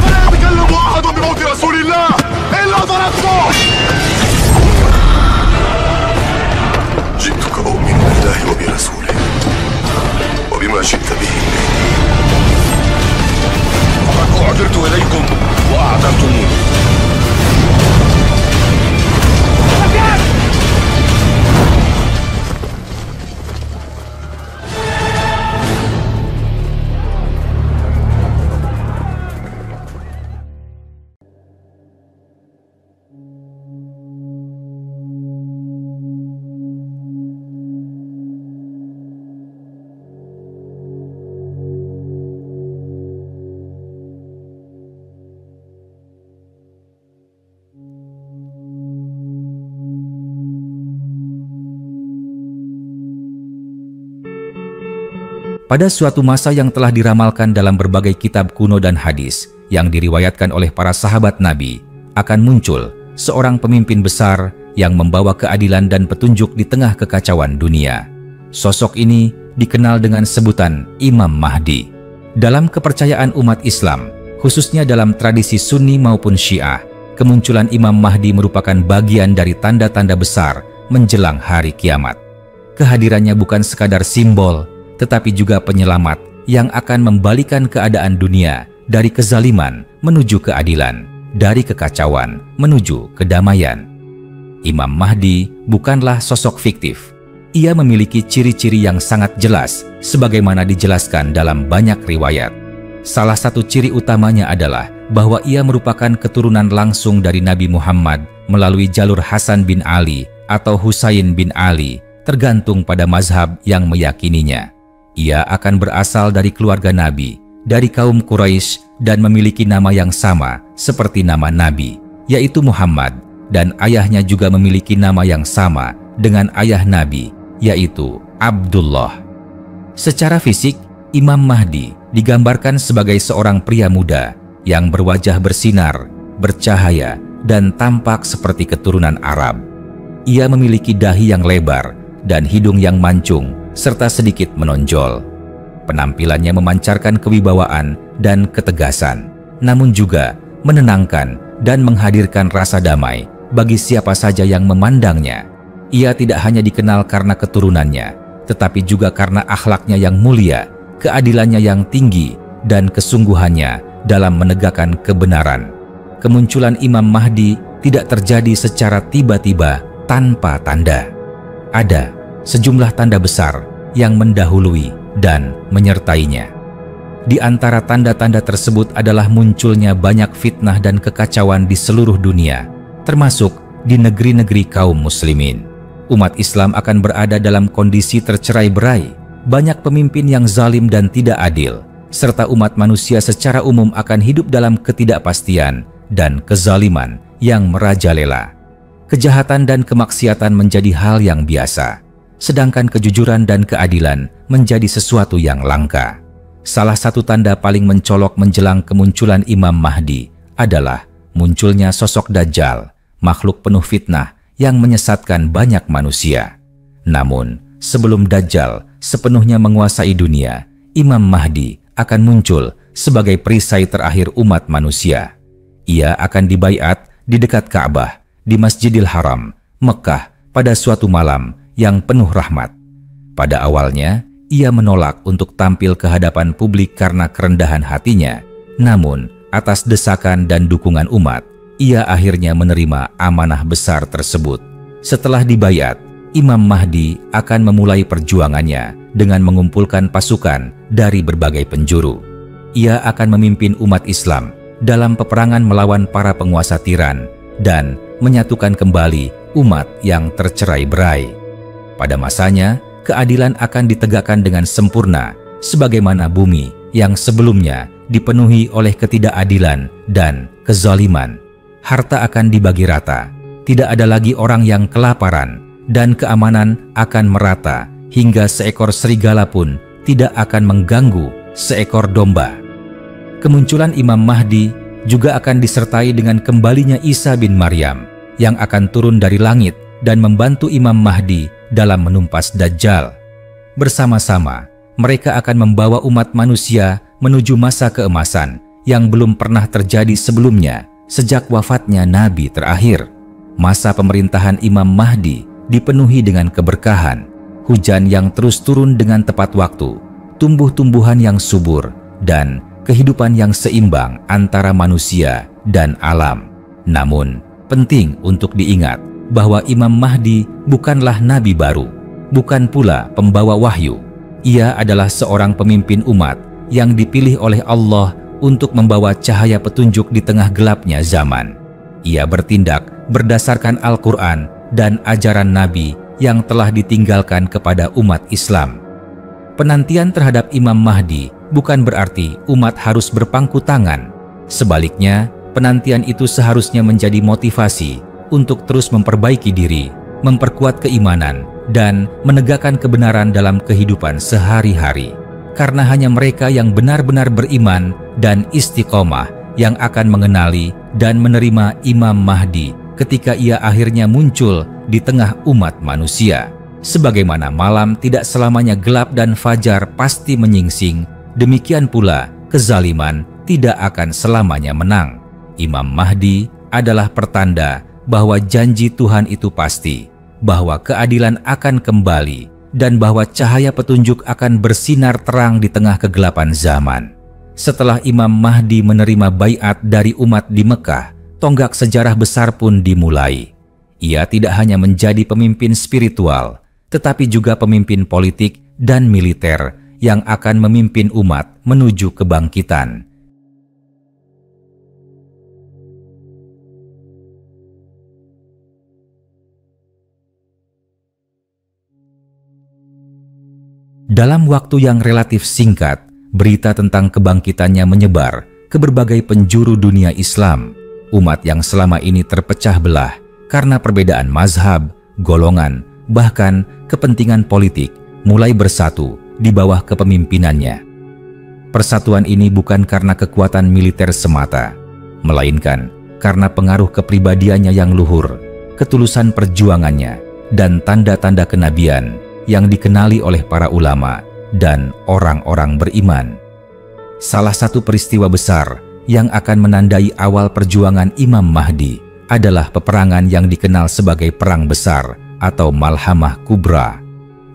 فلا يتكلم أحد بموت رسول الله إلا ضربته. جئتك أؤمن بالله وبرسوله وبما شئت به. فقد أعذرت إليكم وأعذرتموني. Pada suatu masa yang telah diramalkan dalam berbagai kitab kuno dan hadis yang diriwayatkan oleh para sahabat Nabi, akan muncul seorang pemimpin besar yang membawa keadilan dan petunjuk di tengah kekacauan dunia. Sosok ini dikenal dengan sebutan Imam Mahdi. Dalam kepercayaan umat Islam, khususnya dalam tradisi Sunni maupun Syiah, kemunculan Imam Mahdi merupakan bagian dari tanda-tanda besar menjelang hari kiamat. Kehadirannya bukan sekadar simbol, tetapi juga penyelamat yang akan membalikan keadaan dunia dari kezaliman menuju keadilan, dari kekacauan menuju kedamaian. Imam Mahdi bukanlah sosok fiktif. Ia memiliki ciri-ciri yang sangat jelas sebagaimana dijelaskan dalam banyak riwayat. Salah satu ciri utamanya adalah bahwa ia merupakan keturunan langsung dari Nabi Muhammad melalui jalur Hasan bin Ali atau Husain bin Ali, tergantung pada mazhab yang meyakininya. Ia akan berasal dari keluarga Nabi, dari kaum Quraisy, dan memiliki nama yang sama seperti nama Nabi, yaitu Muhammad, dan ayahnya juga memiliki nama yang sama dengan ayah Nabi, yaitu Abdullah. Secara fisik, Imam Mahdi digambarkan sebagai seorang pria muda yang berwajah bersinar, bercahaya, dan tampak seperti keturunan Arab. Ia memiliki dahi yang lebar dan hidung yang mancung, serta sedikit menonjol. Penampilannya memancarkan kewibawaan dan ketegasan, namun juga menenangkan dan menghadirkan rasa damai bagi siapa saja yang memandangnya. Ia tidak hanya dikenal karena keturunannya, tetapi juga karena akhlaknya yang mulia, keadilannya yang tinggi, dan kesungguhannya dalam menegakkan kebenaran. Kemunculan Imam Mahdi tidak terjadi secara tiba-tiba tanpa tanda. Ada sejumlah tanda besar yang mendahului dan menyertainya. Di antara tanda-tanda tersebut adalah munculnya banyak fitnah dan kekacauan di seluruh dunia, termasuk di negeri-negeri kaum muslimin. Umat Islam akan berada dalam kondisi tercerai-berai, banyak pemimpin yang zalim dan tidak adil, serta umat manusia secara umum akan hidup dalam ketidakpastian dan kezaliman yang merajalela. Kejahatan dan kemaksiatan menjadi hal yang biasa, sedangkan kejujuran dan keadilan menjadi sesuatu yang langka. Salah satu tanda paling mencolok menjelang kemunculan Imam Mahdi adalah munculnya sosok Dajjal, makhluk penuh fitnah yang menyesatkan banyak manusia. Namun, sebelum Dajjal sepenuhnya menguasai dunia, Imam Mahdi akan muncul sebagai perisai terakhir umat manusia. Ia akan dibaiat di dekat Ka'bah, di Masjidil Haram, Mekah, pada suatu malam yang penuh rahmat. Pada awalnya, ia menolak untuk tampil ke hadapan publik karena kerendahan hatinya. Namun, atas desakan dan dukungan umat, ia akhirnya menerima amanah besar tersebut. Setelah dibaiat, Imam Mahdi akan memulai perjuangannya dengan mengumpulkan pasukan dari berbagai penjuru. Ia akan memimpin umat Islam dalam peperangan melawan para penguasa tiran dan menyatukan kembali umat yang tercerai-berai. Pada masanya, keadilan akan ditegakkan dengan sempurna, sebagaimana bumi yang sebelumnya dipenuhi oleh ketidakadilan dan kezaliman. Harta akan dibagi rata, tidak ada lagi orang yang kelaparan, dan keamanan akan merata, hingga seekor serigala pun tidak akan mengganggu seekor domba. Kemunculan Imam Mahdi juga akan disertai dengan kembalinya Isa bin Maryam yang akan turun dari langit dan membantu Imam Mahdi dalam menumpas Dajjal. Bersama-sama, mereka akan membawa umat manusia menuju masa keemasan yang belum pernah terjadi sebelumnya sejak wafatnya Nabi terakhir. Masa pemerintahan Imam Mahdi dipenuhi dengan keberkahan, hujan yang terus turun dengan tepat waktu, tumbuh-tumbuhan yang subur, dan kehidupan yang seimbang antara manusia dan alam. Namun, penting untuk diingat bahwa Imam Mahdi bukanlah nabi baru, bukan pula pembawa wahyu. Ia adalah seorang pemimpin umat yang dipilih oleh Allah untuk membawa cahaya petunjuk di tengah gelapnya zaman. Ia bertindak berdasarkan Al-Quran dan ajaran Nabi yang telah ditinggalkan kepada umat Islam. Penantian terhadap Imam Mahdi bukan berarti umat harus berpangku tangan. Sebaliknya, penantian itu seharusnya menjadi motivasi untuk terus memperbaiki diri, memperkuat keimanan, dan menegakkan kebenaran dalam kehidupan sehari-hari. Karena hanya mereka yang benar-benar beriman dan istiqomah yang akan mengenali dan menerima Imam Mahdi ketika ia akhirnya muncul di tengah umat manusia. Sebagaimana malam tidak selamanya gelap dan fajar pasti menyingsing, demikian pula kezaliman tidak akan selamanya menang. Imam Mahdi adalah pertanda bahwa janji Tuhan itu pasti, bahwa keadilan akan kembali, dan bahwa cahaya petunjuk akan bersinar terang di tengah kegelapan zaman. Setelah Imam Mahdi menerima baiat dari umat di Mekah, tonggak sejarah besar pun dimulai. Ia tidak hanya menjadi pemimpin spiritual, tetapi juga pemimpin politik dan militer yang akan memimpin umat menuju kebangkitan. Dalam waktu yang relatif singkat, berita tentang kebangkitannya menyebar ke berbagai penjuru dunia Islam. Umat yang selama ini terpecah belah karena perbedaan mazhab, golongan, bahkan kepentingan politik mulai bersatu di bawah kepemimpinannya. Persatuan ini bukan karena kekuatan militer semata, melainkan karena pengaruh kepribadiannya yang luhur, ketulusan perjuangannya, dan tanda-tanda kenabian yang dikenali oleh para ulama dan orang-orang beriman. Salah satu peristiwa besar yang akan menandai awal perjuangan Imam Mahdi adalah peperangan yang dikenal sebagai Perang Besar atau Malhamah Kubra.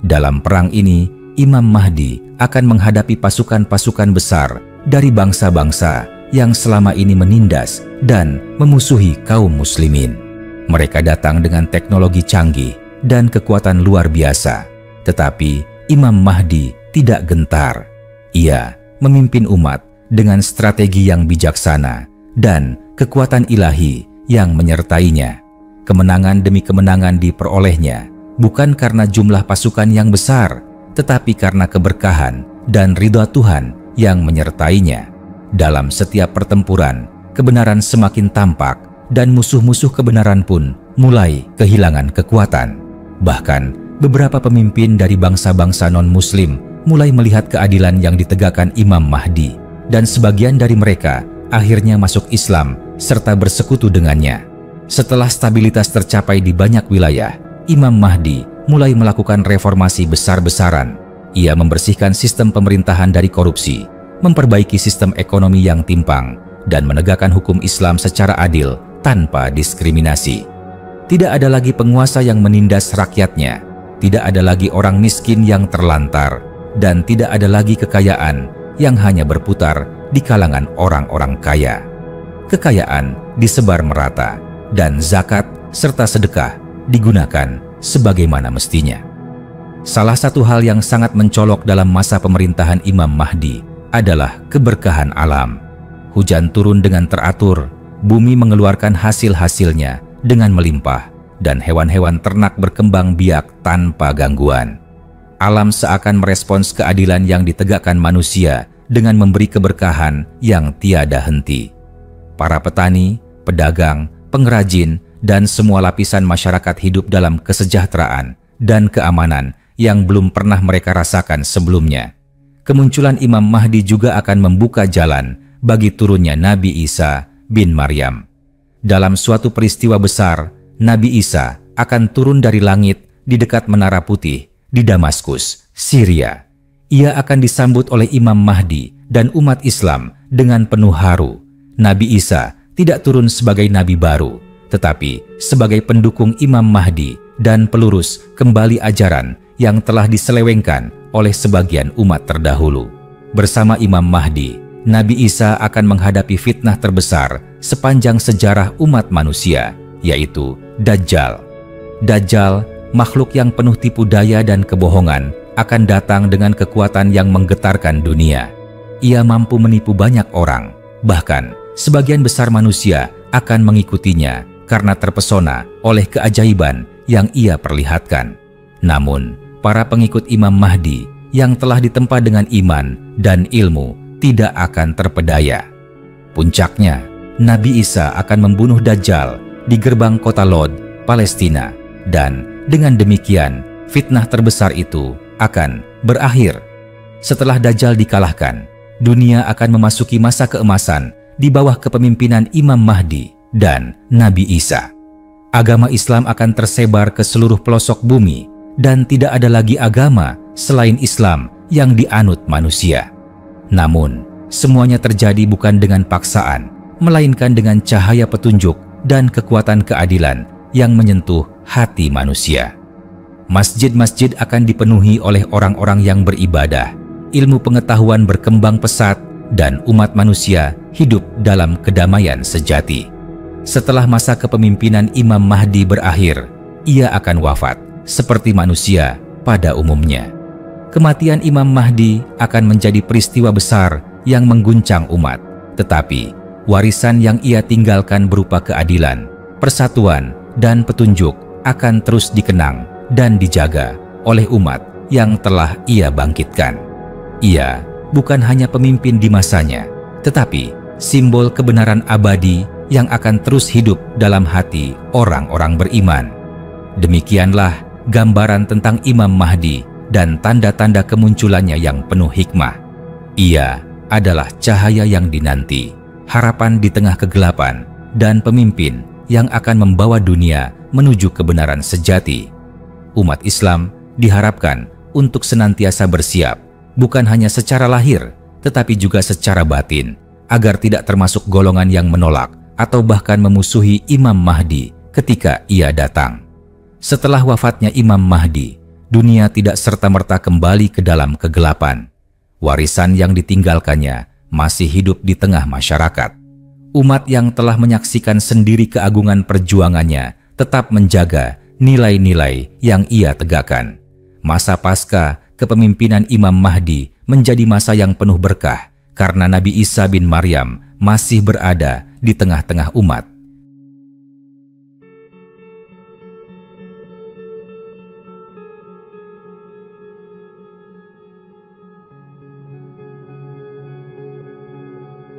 Dalam perang ini, Imam Mahdi akan menghadapi pasukan-pasukan besar dari bangsa-bangsa yang selama ini menindas dan memusuhi kaum muslimin. Mereka datang dengan teknologi canggih dan kekuatan luar biasa. Tetapi Imam Mahdi tidak gentar. Ia memimpin umat dengan strategi yang bijaksana dan kekuatan ilahi yang menyertainya. Kemenangan demi kemenangan diperolehnya bukan karena jumlah pasukan yang besar, tetapi karena keberkahan dan ridha Tuhan yang menyertainya. Dalam setiap pertempuran, kebenaran semakin tampak dan musuh-musuh kebenaran pun mulai kehilangan kekuatan. Bahkan beberapa pemimpin dari bangsa-bangsa non-muslim mulai melihat keadilan yang ditegakkan Imam Mahdi, dan sebagian dari mereka akhirnya masuk Islam serta bersekutu dengannya. Setelah stabilitas tercapai di banyak wilayah, Imam Mahdi mulai melakukan reformasi besar-besaran. Ia membersihkan sistem pemerintahan dari korupsi, memperbaiki sistem ekonomi yang timpang, dan menegakkan hukum Islam secara adil tanpa diskriminasi. Tidak ada lagi penguasa yang menindas rakyatnya. Tidak ada lagi orang miskin yang terlantar, dan tidak ada lagi kekayaan yang hanya berputar di kalangan orang-orang kaya. Kekayaan disebar merata, dan zakat serta sedekah digunakan sebagaimana mestinya. Salah satu hal yang sangat mencolok dalam masa pemerintahan Imam Mahdi adalah keberkahan alam. Hujan turun dengan teratur, bumi mengeluarkan hasil-hasilnya dengan melimpah, dan hewan-hewan ternak berkembang biak tanpa gangguan. Alam seakan merespons keadilan yang ditegakkan manusia dengan memberi keberkahan yang tiada henti. Para petani, pedagang, pengrajin, dan semua lapisan masyarakat hidup dalam kesejahteraan dan keamanan yang belum pernah mereka rasakan sebelumnya. Kemunculan Imam Mahdi juga akan membuka jalan bagi turunnya Nabi Isa bin Maryam. Dalam suatu peristiwa besar, Nabi Isa akan turun dari langit di dekat Menara Putih di Damaskus, Syria. Ia akan disambut oleh Imam Mahdi dan umat Islam dengan penuh haru. Nabi Isa tidak turun sebagai nabi baru, tetapi sebagai pendukung Imam Mahdi dan pelurus kembali ajaran yang telah diselewengkan oleh sebagian umat terdahulu. Bersama Imam Mahdi, Nabi Isa akan menghadapi fitnah terbesar sepanjang sejarah umat manusia, yaitu Dajjal. Dajjal, makhluk yang penuh tipu daya dan kebohongan, akan datang dengan kekuatan yang menggetarkan dunia. Ia mampu menipu banyak orang, bahkan sebagian besar manusia akan mengikutinya karena terpesona oleh keajaiban yang ia perlihatkan. Namun, para pengikut Imam Mahdi yang telah ditempa dengan iman dan ilmu tidak akan terpedaya. Puncaknya, Nabi Isa akan membunuh Dajjal di gerbang kota Lod, Palestina, dan dengan demikian fitnah terbesar itu akan berakhir. Setelah Dajjal dikalahkan, dunia akan memasuki masa keemasan di bawah kepemimpinan Imam Mahdi dan Nabi Isa. Agama Islam akan tersebar ke seluruh pelosok bumi dan tidak ada lagi agama selain Islam yang dianut manusia. Namun, semuanya terjadi bukan dengan paksaan, melainkan dengan cahaya petunjuk dan kekuatan keadilan yang menyentuh hati manusia. Masjid-masjid akan dipenuhi oleh orang-orang yang beribadah, ilmu pengetahuan berkembang pesat, dan umat manusia hidup dalam kedamaian sejati. Setelah masa kepemimpinan Imam Mahdi berakhir, ia akan wafat seperti manusia pada umumnya. Kematian Imam Mahdi akan menjadi peristiwa besar yang mengguncang umat, tetapi warisan yang ia tinggalkan berupa keadilan, persatuan, dan petunjuk akan terus dikenang dan dijaga oleh umat yang telah ia bangkitkan. Ia bukan hanya pemimpin di masanya, tetapi simbol kebenaran abadi yang akan terus hidup dalam hati orang-orang beriman. Demikianlah gambaran tentang Imam Mahdi dan tanda-tanda kemunculannya yang penuh hikmah. Ia adalah cahaya yang dinanti, harapan di tengah kegelapan, dan pemimpin yang akan membawa dunia menuju kebenaran sejati. Umat Islam diharapkan untuk senantiasa bersiap, bukan hanya secara lahir, tetapi juga secara batin, agar tidak termasuk golongan yang menolak atau bahkan memusuhi Imam Mahdi ketika ia datang. Setelah wafatnya Imam Mahdi, dunia tidak serta-merta kembali ke dalam kegelapan. Warisan yang ditinggalkannya masih hidup di tengah masyarakat. Umat yang telah menyaksikan sendiri keagungan perjuangannya tetap menjaga nilai-nilai yang ia tegakkan. Masa pasca kepemimpinan Imam Mahdi menjadi masa yang penuh berkah karena Nabi Isa bin Maryam masih berada di tengah-tengah umat.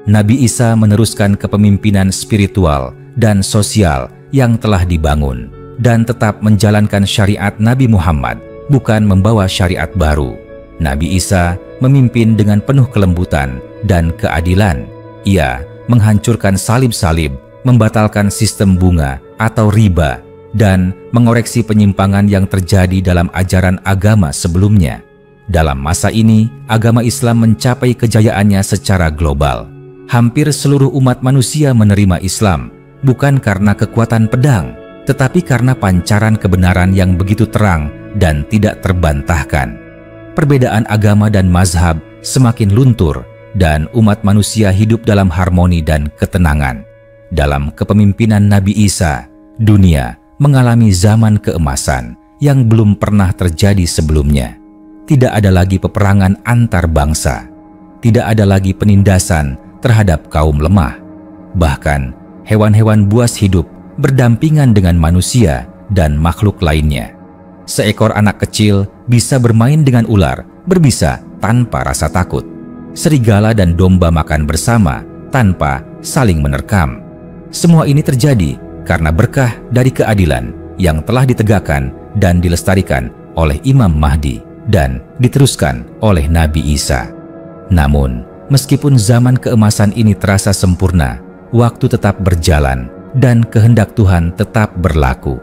Nabi Isa meneruskan kepemimpinan spiritual dan sosial yang telah dibangun dan tetap menjalankan syariat Nabi Muhammad, bukan membawa syariat baru. Nabi Isa memimpin dengan penuh kelembutan dan keadilan. Ia menghancurkan salib-salib, membatalkan sistem bunga atau riba, dan mengoreksi penyimpangan yang terjadi dalam ajaran agama sebelumnya. Dalam masa ini, agama Islam mencapai kejayaannya secara global. Hampir seluruh umat manusia menerima Islam, bukan karena kekuatan pedang, tetapi karena pancaran kebenaran yang begitu terang dan tidak terbantahkan. Perbedaan agama dan mazhab semakin luntur, dan umat manusia hidup dalam harmoni dan ketenangan. Dalam kepemimpinan Nabi Isa, dunia mengalami zaman keemasan yang belum pernah terjadi sebelumnya. Tidak ada lagi peperangan antar bangsa, tidak ada lagi penindasan terhadap kaum lemah. Bahkan, hewan-hewan buas hidup berdampingan dengan manusia dan makhluk lainnya. Seekor anak kecil bisa bermain dengan ular berbisa tanpa rasa takut. Serigala dan domba makan bersama tanpa saling menerkam. Semua ini terjadi karena berkah dari keadilan yang telah ditegakkan dan dilestarikan oleh Imam Mahdi dan diteruskan oleh Nabi Isa. Namun, meskipun zaman keemasan ini terasa sempurna, waktu tetap berjalan dan kehendak Tuhan tetap berlaku.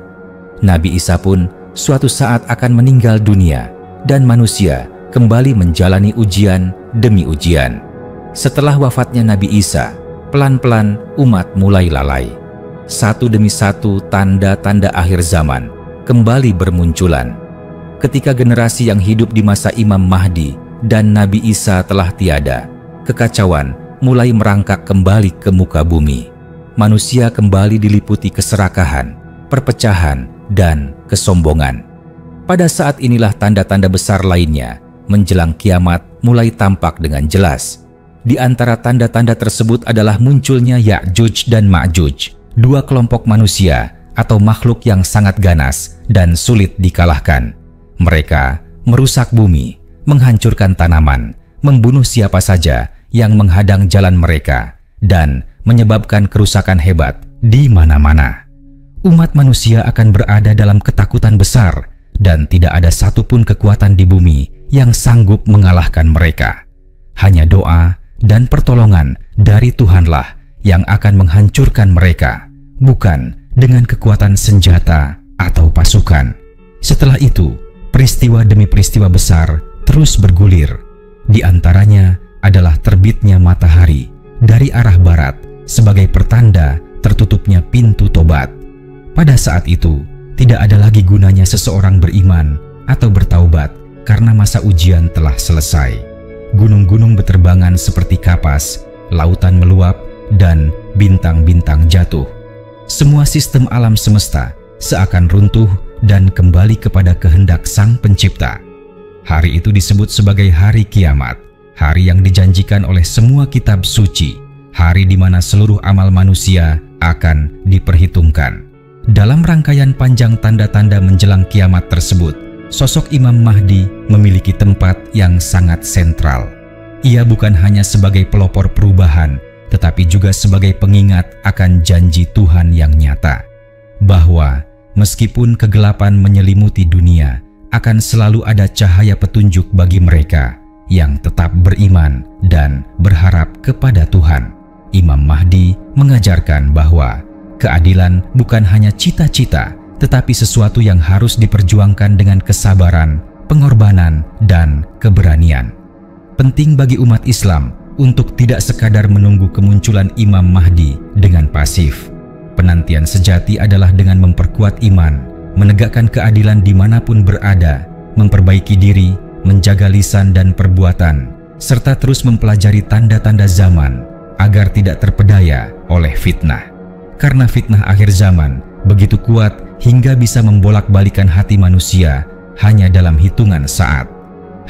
Nabi Isa pun suatu saat akan meninggal dunia dan manusia kembali menjalani ujian demi ujian. Setelah wafatnya Nabi Isa, pelan-pelan umat mulai lalai. Satu demi satu tanda-tanda akhir zaman kembali bermunculan. Ketika generasi yang hidup di masa Imam Mahdi dan Nabi Isa telah tiada, kekacauan mulai merangkak kembali ke muka bumi. Manusia kembali diliputi keserakahan, perpecahan, dan kesombongan. Pada saat inilah tanda-tanda besar lainnya menjelang kiamat mulai tampak dengan jelas. Di antara tanda-tanda tersebut adalah munculnya Ya'juj dan Ma'juj, dua kelompok manusia atau makhluk yang sangat ganas dan sulit dikalahkan. Mereka merusak bumi, menghancurkan tanaman, membunuh siapa saja yang menghadang jalan mereka, dan menyebabkan kerusakan hebat di mana-mana. Umat manusia akan berada dalam ketakutan besar dan tidak ada satupun kekuatan di bumi yang sanggup mengalahkan mereka. Hanya doa dan pertolongan dari Tuhanlah yang akan menghancurkan mereka, bukan dengan kekuatan senjata atau pasukan. Setelah itu, peristiwa demi peristiwa besar terus bergulir. Di antaranya adalah terbitnya matahari dari arah barat sebagai pertanda tertutupnya pintu tobat. Pada saat itu, tidak ada lagi gunanya seseorang beriman atau bertaubat karena masa ujian telah selesai. Gunung-gunung beterbangan seperti kapas, lautan meluap, dan bintang-bintang jatuh. Semua sistem alam semesta seakan runtuh dan kembali kepada kehendak Sang Pencipta. Hari itu disebut sebagai hari kiamat, hari yang dijanjikan oleh semua kitab suci, hari di mana seluruh amal manusia akan diperhitungkan. Dalam rangkaian panjang tanda-tanda menjelang kiamat tersebut, sosok Imam Mahdi memiliki tempat yang sangat sentral. Ia bukan hanya sebagai pelopor perubahan, tetapi juga sebagai pengingat akan janji Tuhan yang nyata, bahwa meskipun kegelapan menyelimuti dunia, akan selalu ada cahaya petunjuk bagi mereka yang tetap beriman dan berharap kepada Tuhan. Imam Mahdi mengajarkan bahwa keadilan bukan hanya cita-cita, tetapi sesuatu yang harus diperjuangkan dengan kesabaran, pengorbanan, dan keberanian. Penting bagi umat Islam untuk tidak sekadar menunggu kemunculan Imam Mahdi dengan pasif. Penantian sejati adalah dengan memperkuat iman, menegakkan keadilan dimanapun berada, memperbaiki diri, menjaga lisan dan perbuatan, serta terus mempelajari tanda-tanda zaman agar tidak terpedaya oleh fitnah. Karena fitnah akhir zaman begitu kuat hingga bisa membolak-balikan hati manusia hanya dalam hitungan saat.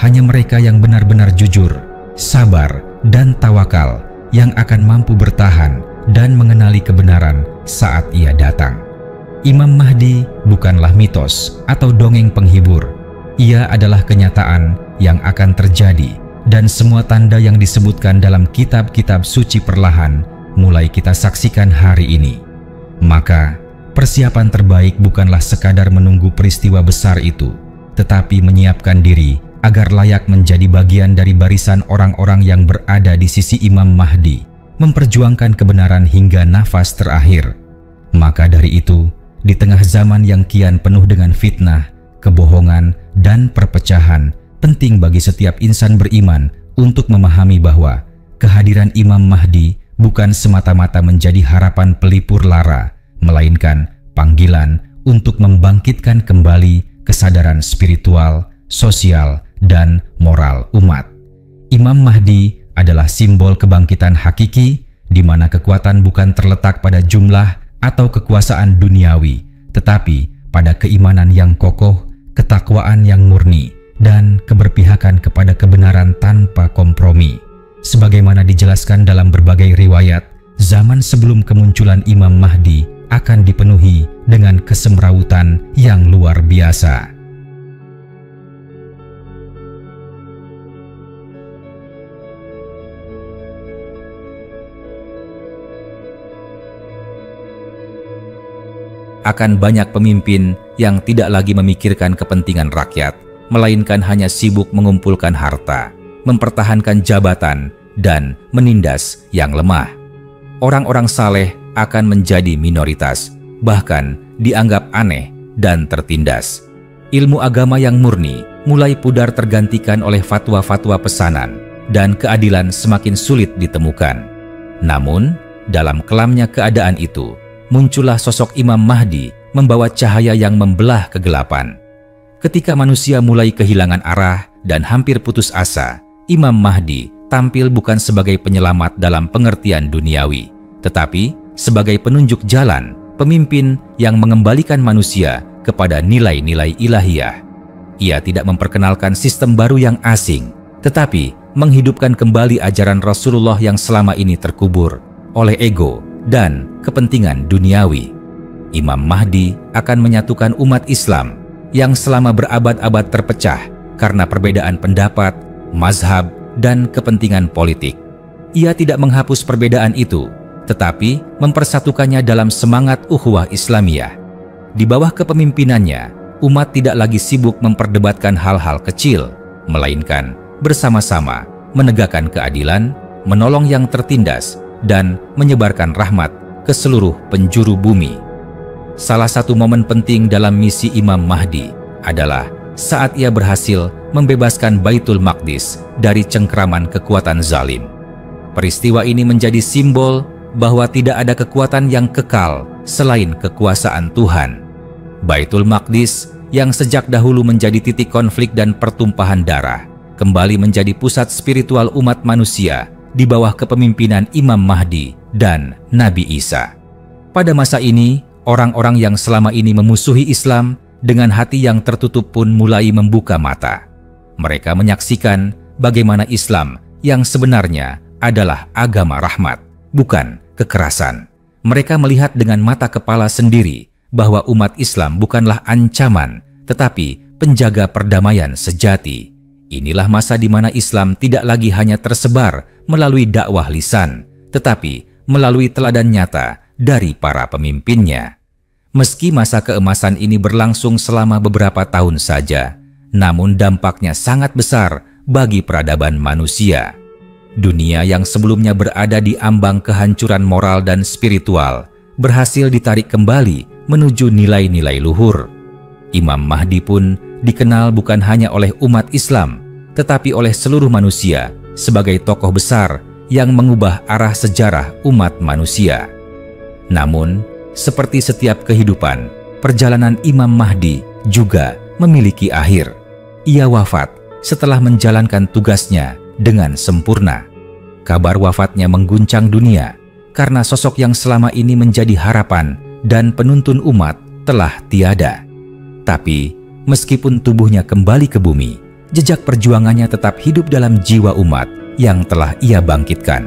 Hanya mereka yang benar-benar jujur, sabar, dan tawakal yang akan mampu bertahan dan mengenali kebenaran saat ia datang. Imam Mahdi bukanlah mitos atau dongeng penghibur. Ia adalah kenyataan yang akan terjadi, dan semua tanda yang disebutkan dalam kitab-kitab suci perlahan mulai kita saksikan hari ini. Maka, persiapan terbaik bukanlah sekadar menunggu peristiwa besar itu, tetapi menyiapkan diri agar layak menjadi bagian dari barisan orang-orang yang berada di sisi Imam Mahdi, memperjuangkan kebenaran hingga nafas terakhir. Maka dari itu, di tengah zaman yang kian penuh dengan fitnah, kebohongan, dan perpecahan, penting bagi setiap insan beriman untuk memahami bahwa kehadiran Imam Mahdi bukan semata-mata menjadi harapan pelipur lara, melainkan panggilan untuk membangkitkan kembali kesadaran spiritual, sosial, dan moral umat. Imam Mahdi adalah simbol kebangkitan hakiki, di mana kekuatan bukan terletak pada jumlah atau kekuasaan duniawi, tetapi pada keimanan yang kokoh, ketakwaan yang murni, dan keberpihakan kepada kebenaran tanpa kompromi. Sebagaimana dijelaskan dalam berbagai riwayat, zaman sebelum kemunculan Imam Mahdi akan dipenuhi dengan kesemrawutan yang luar biasa. Akan banyak pemimpin yang tidak lagi memikirkan kepentingan rakyat, melainkan hanya sibuk mengumpulkan harta, mempertahankan jabatan, dan menindas yang lemah. Orang-orang saleh akan menjadi minoritas, bahkan dianggap aneh dan tertindas. Ilmu agama yang murni mulai pudar tergantikan oleh fatwa-fatwa pesanan, dan keadilan semakin sulit ditemukan. Namun, dalam kelamnya keadaan itu, muncullah sosok Imam Mahdi membawa cahaya yang membelah kegelapan. Ketika manusia mulai kehilangan arah dan hampir putus asa, Imam Mahdi tampil bukan sebagai penyelamat dalam pengertian duniawi, tetapi sebagai penunjuk jalan, pemimpin yang mengembalikan manusia kepada nilai-nilai ilahiyah. Ia tidak memperkenalkan sistem baru yang asing, tetapi menghidupkan kembali ajaran Rasulullah yang selama ini terkubur oleh ego dan kepentingan duniawi. Imam Mahdi akan menyatukan umat Islam yang selama berabad-abad terpecah karena perbedaan pendapat, mazhab, dan kepentingan politik. Ia tidak menghapus perbedaan itu, tetapi mempersatukannya dalam semangat ukhuwah Islamiyah. Di bawah kepemimpinannya, umat tidak lagi sibuk memperdebatkan hal-hal kecil, melainkan bersama-sama menegakkan keadilan, menolong yang tertindas, dan menyebarkan rahmat ke seluruh penjuru bumi. Salah satu momen penting dalam misi Imam Mahdi adalah saat ia berhasil membebaskan Baitul Maqdis dari cengkraman kekuatan zalim. Peristiwa ini menjadi simbol bahwa tidak ada kekuatan yang kekal selain kekuasaan Tuhan. Baitul Maqdis yang sejak dahulu menjadi titik konflik dan pertumpahan darah, kembali menjadi pusat spiritual umat manusia di bawah kepemimpinan Imam Mahdi dan Nabi Isa. Pada masa ini, orang-orang yang selama ini memusuhi Islam dengan hati yang tertutup pun mulai membuka mata. Mereka menyaksikan bagaimana Islam yang sebenarnya adalah agama rahmat, bukan kekerasan. Mereka melihat dengan mata kepala sendiri bahwa umat Islam bukanlah ancaman, tetapi penjaga perdamaian sejati. Inilah masa di mana Islam tidak lagi hanya tersebar melalui dakwah lisan, tetapi melalui teladan nyata dari para pemimpinnya. Meski masa keemasan ini berlangsung selama beberapa tahun saja, namun dampaknya sangat besar bagi peradaban manusia. Dunia yang sebelumnya berada di ambang kehancuran moral dan spiritual berhasil ditarik kembali menuju nilai-nilai luhur. Imam Mahdi pun dikenal bukan hanya oleh umat Islam, tetapi oleh seluruh manusia sebagai tokoh besar yang mengubah arah sejarah umat manusia. Namun, seperti setiap kehidupan, perjalanan Imam Mahdi juga memiliki akhir. Ia wafat setelah menjalankan tugasnya dengan sempurna. Kabar wafatnya mengguncang dunia karena sosok yang selama ini menjadi harapan dan penuntun umat telah tiada. Tapi, meskipun tubuhnya kembali ke bumi, jejak perjuangannya tetap hidup dalam jiwa umat yang telah ia bangkitkan.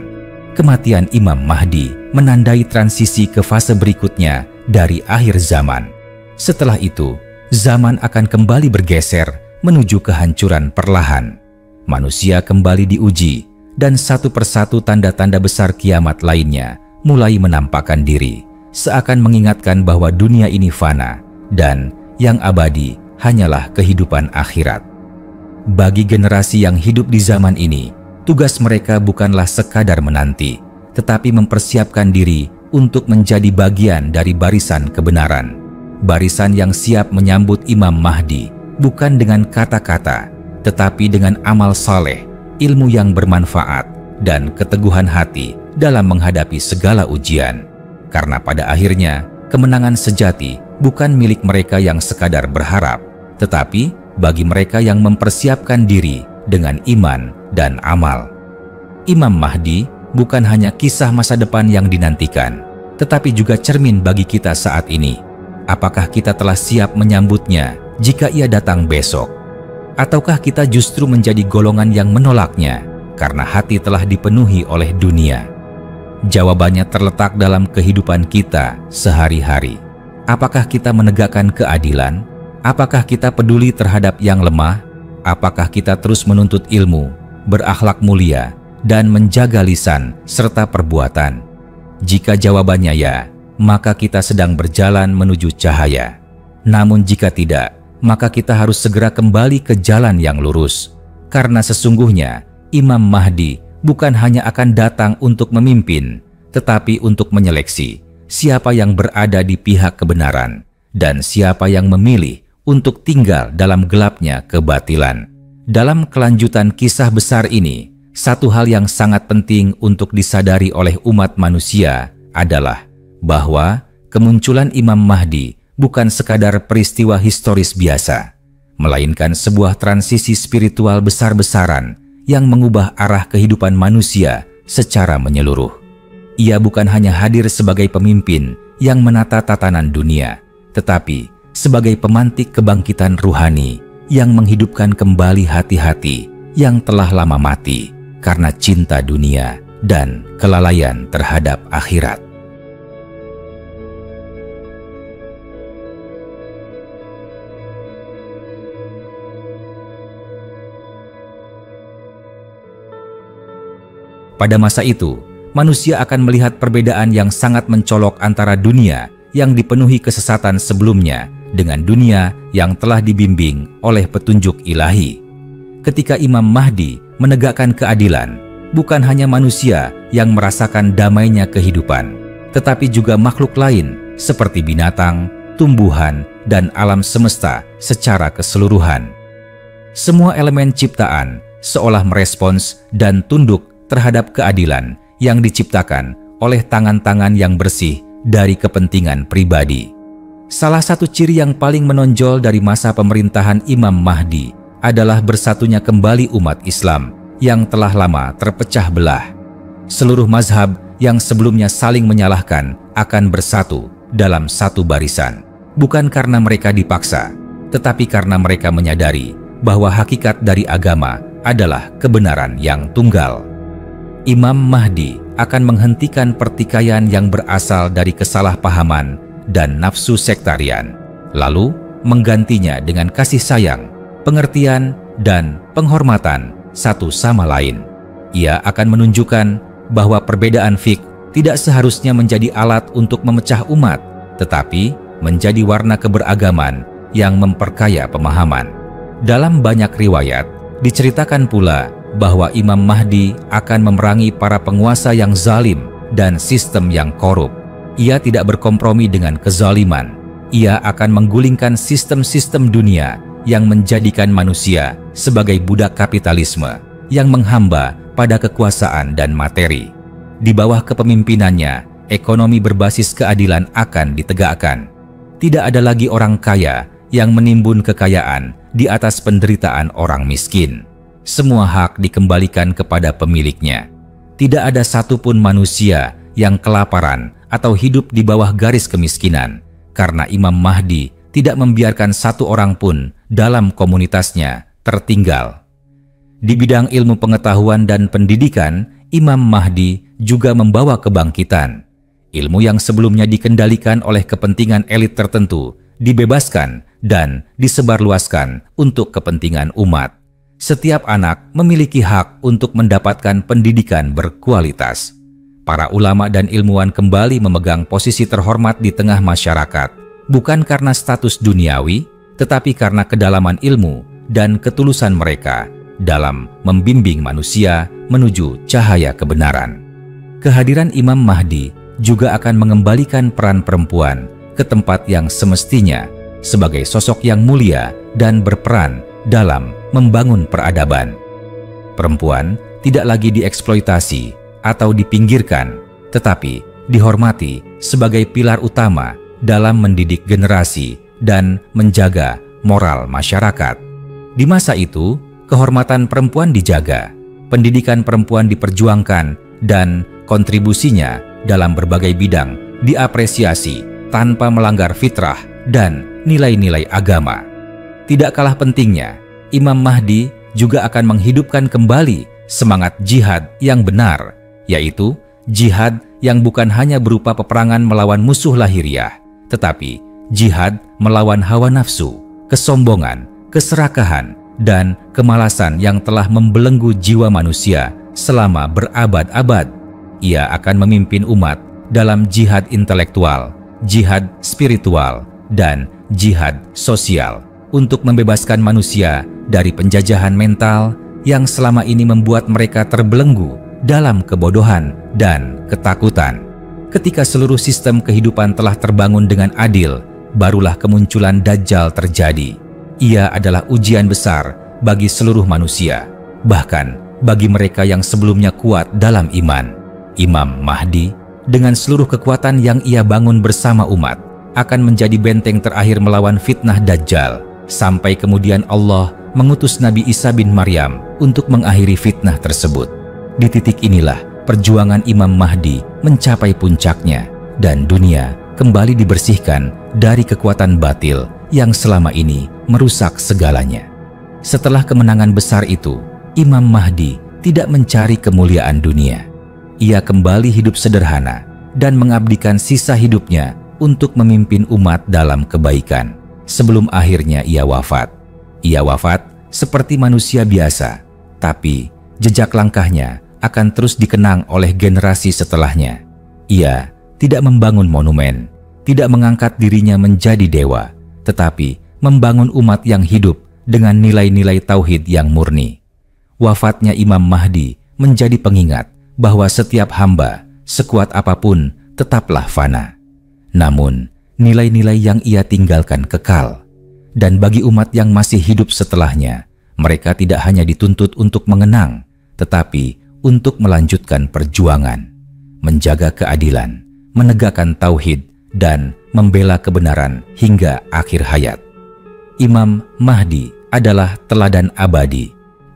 Kematian Imam Mahdi menandai transisi ke fase berikutnya dari akhir zaman. Setelah itu, zaman akan kembali bergeser menuju kehancuran perlahan. Manusia kembali diuji, dan satu persatu tanda-tanda besar kiamat lainnya mulai menampakkan diri, seakan mengingatkan bahwa dunia ini fana dan yang abadi hanyalah kehidupan akhirat. Bagi generasi yang hidup di zaman ini, tugas mereka bukanlah sekadar menanti, tetapi mempersiapkan diri untuk menjadi bagian dari barisan kebenaran. Barisan yang siap menyambut Imam Mahdi, bukan dengan kata-kata, tetapi dengan amal saleh, ilmu yang bermanfaat, dan keteguhan hati dalam menghadapi segala ujian. Karena pada akhirnya, kemenangan sejati bukan milik mereka yang sekadar berharap, tetapi bagi mereka yang mempersiapkan diri dengan iman dan amal. Imam Mahdi bukan hanya kisah masa depan yang dinantikan, tetapi juga cermin bagi kita saat ini. Apakah kita telah siap menyambutnya jika ia datang besok? Ataukah kita justru menjadi golongan yang menolaknya karena hati telah dipenuhi oleh dunia? Jawabannya terletak dalam kehidupan kita sehari-hari. Apakah kita menegakkan keadilan? Apakah kita peduli terhadap yang lemah? Apakah kita terus menuntut ilmu, berakhlak mulia, dan menjaga lisan serta perbuatan? Jika jawabannya ya, maka kita sedang berjalan menuju cahaya. Namun jika tidak, maka kita harus segera kembali ke jalan yang lurus. Karena sesungguhnya Imam Mahdi bukan hanya akan datang untuk memimpin, tetapi untuk menyeleksi siapa yang berada di pihak kebenaran dan siapa yang memilih untuk tinggal dalam gelapnya kebatilan. Dalam kelanjutan kisah besar ini, satu hal yang sangat penting untuk disadari oleh umat manusia adalah bahwa kemunculan Imam Mahdi bukan sekadar peristiwa historis biasa, melainkan sebuah transisi spiritual besar-besaran yang mengubah arah kehidupan manusia secara menyeluruh. Ia bukan hanya hadir sebagai pemimpin yang menata tatanan dunia, tetapi sebagai pemantik kebangkitan ruhani yang menghidupkan kembali hati-hati yang telah lama mati karena cinta dunia dan kelalaian terhadap akhirat. Pada masa itu, manusia akan melihat perbedaan yang sangat mencolok antara dunia yang dipenuhi kesesatan sebelumnya dengan dunia yang telah dibimbing oleh petunjuk ilahi. Ketika Imam Mahdi menegakkan keadilan, bukan hanya manusia yang merasakan damainya kehidupan, tetapi juga makhluk lain seperti binatang, tumbuhan, dan alam semesta secara keseluruhan. Semua elemen ciptaan seolah merespons dan tunduk terhadap keadilan yang diciptakan oleh tangan-tangan yang bersih dari kepentingan pribadi. Salah satu ciri yang paling menonjol dari masa pemerintahan Imam Mahdi adalah bersatunya kembali umat Islam yang telah lama terpecah belah. Seluruh mazhab yang sebelumnya saling menyalahkan akan bersatu dalam satu barisan, bukan karena mereka dipaksa, tetapi karena mereka menyadari bahwa hakikat dari agama adalah kebenaran yang tunggal. Imam Mahdi akan menghentikan pertikaian yang berasal dari kesalahpahaman dan nafsu sektarian, lalu menggantinya dengan kasih sayang, pengertian, dan penghormatan satu sama lain. Ia akan menunjukkan bahwa perbedaan fik tidak seharusnya menjadi alat untuk memecah umat, tetapi menjadi warna keberagaman yang memperkaya pemahaman. Dalam banyak riwayat, diceritakan pula bahwa Imam Mahdi akan memerangi para penguasa yang zalim dan sistem yang korup. Ia tidak berkompromi dengan kezaliman. Ia akan menggulingkan sistem-sistem dunia yang menjadikan manusia sebagai budak kapitalisme yang menghamba pada kekuasaan dan materi. Di bawah kepemimpinannya, ekonomi berbasis keadilan akan ditegakkan. Tidak ada lagi orang kaya yang menimbun kekayaan di atas penderitaan orang miskin. Semua hak dikembalikan kepada pemiliknya. Tidak ada satupun manusia yang kelaparan atau hidup di bawah garis kemiskinan, karena Imam Mahdi tidak membiarkan satu orang pun dalam komunitasnya tertinggal. Di bidang ilmu pengetahuan dan pendidikan, Imam Mahdi juga membawa kebangkitan. Ilmu yang sebelumnya dikendalikan oleh kepentingan elit tertentu dibebaskan dan disebarluaskan untuk kepentingan umat. Setiap anak memiliki hak untuk mendapatkan pendidikan berkualitas. Para ulama dan ilmuwan kembali memegang posisi terhormat di tengah masyarakat, bukan karena status duniawi, tetapi karena kedalaman ilmu dan ketulusan mereka dalam membimbing manusia menuju cahaya kebenaran. Kehadiran Imam Mahdi juga akan mengembalikan peran perempuan ke tempat yang semestinya sebagai sosok yang mulia dan berperan dalam membangun peradaban. Perempuan tidak lagi dieksploitasi atau dipinggirkan, tetapi dihormati sebagai pilar utama dalam mendidik generasi dan menjaga moral masyarakat. Di masa itu, kehormatan perempuan dijaga, pendidikan perempuan diperjuangkan, dan kontribusinya dalam berbagai bidang diapresiasi tanpa melanggar fitrah dan nilai-nilai agama. Tidak kalah pentingnya, Imam Mahdi juga akan menghidupkan kembali semangat jihad yang benar, yaitu jihad yang bukan hanya berupa peperangan melawan musuh lahiriah, tetapi jihad melawan hawa nafsu, kesombongan, keserakahan, dan kemalasan yang telah membelenggu jiwa manusia selama berabad-abad. Ia akan memimpin umat dalam jihad intelektual, jihad spiritual, dan jihad sosial untuk membebaskan manusia dari penjajahan mental yang selama ini membuat mereka terbelenggu dalam kebodohan dan ketakutan. Ketika seluruh sistem kehidupan telah terbangun dengan adil, barulah kemunculan Dajjal terjadi. Ia adalah ujian besar bagi seluruh manusia, bahkan bagi mereka yang sebelumnya kuat dalam iman. Imam Mahdi dengan seluruh kekuatan yang ia bangun bersama umat akan menjadi benteng terakhir melawan fitnah Dajjal, sampai kemudian Allah mengutus Nabi Isa bin Maryam untuk mengakhiri fitnah tersebut. Di titik inilah perjuangan Imam Mahdi mencapai puncaknya dan dunia kembali dibersihkan dari kekuatan batil yang selama ini merusak segalanya. Setelah kemenangan besar itu, Imam Mahdi tidak mencari kemuliaan dunia. Ia kembali hidup sederhana dan mengabdikan sisa hidupnya untuk memimpin umat dalam kebaikan sebelum akhirnya ia wafat. Ia wafat seperti manusia biasa, tapi jejak langkahnya akan terus dikenang oleh generasi setelahnya. Ia tidak membangun monumen, tidak mengangkat dirinya menjadi dewa, tetapi membangun umat yang hidup dengan nilai-nilai tauhid yang murni. Wafatnya Imam Mahdi menjadi pengingat bahwa setiap hamba, sekuat apapun, tetaplah fana. Namun, nilai-nilai yang ia tinggalkan kekal. Dan bagi umat yang masih hidup setelahnya, mereka tidak hanya dituntut untuk mengenang, tetapi untuk melanjutkan perjuangan, menjaga keadilan, menegakkan tauhid, dan membela kebenaran hingga akhir hayat. Imam Mahdi adalah teladan abadi.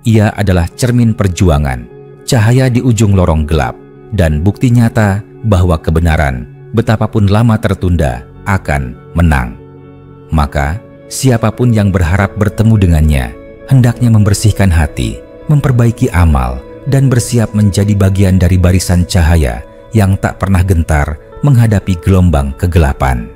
Ia adalah cermin perjuangan, cahaya di ujung lorong gelap, dan bukti nyata bahwa kebenaran, betapapun lama tertunda, akan menang. Maka, siapapun yang berharap bertemu dengannya, hendaknya membersihkan hati, memperbaiki amal, dan bersiap menjadi bagian dari barisan cahaya yang tak pernah gentar menghadapi gelombang kegelapan.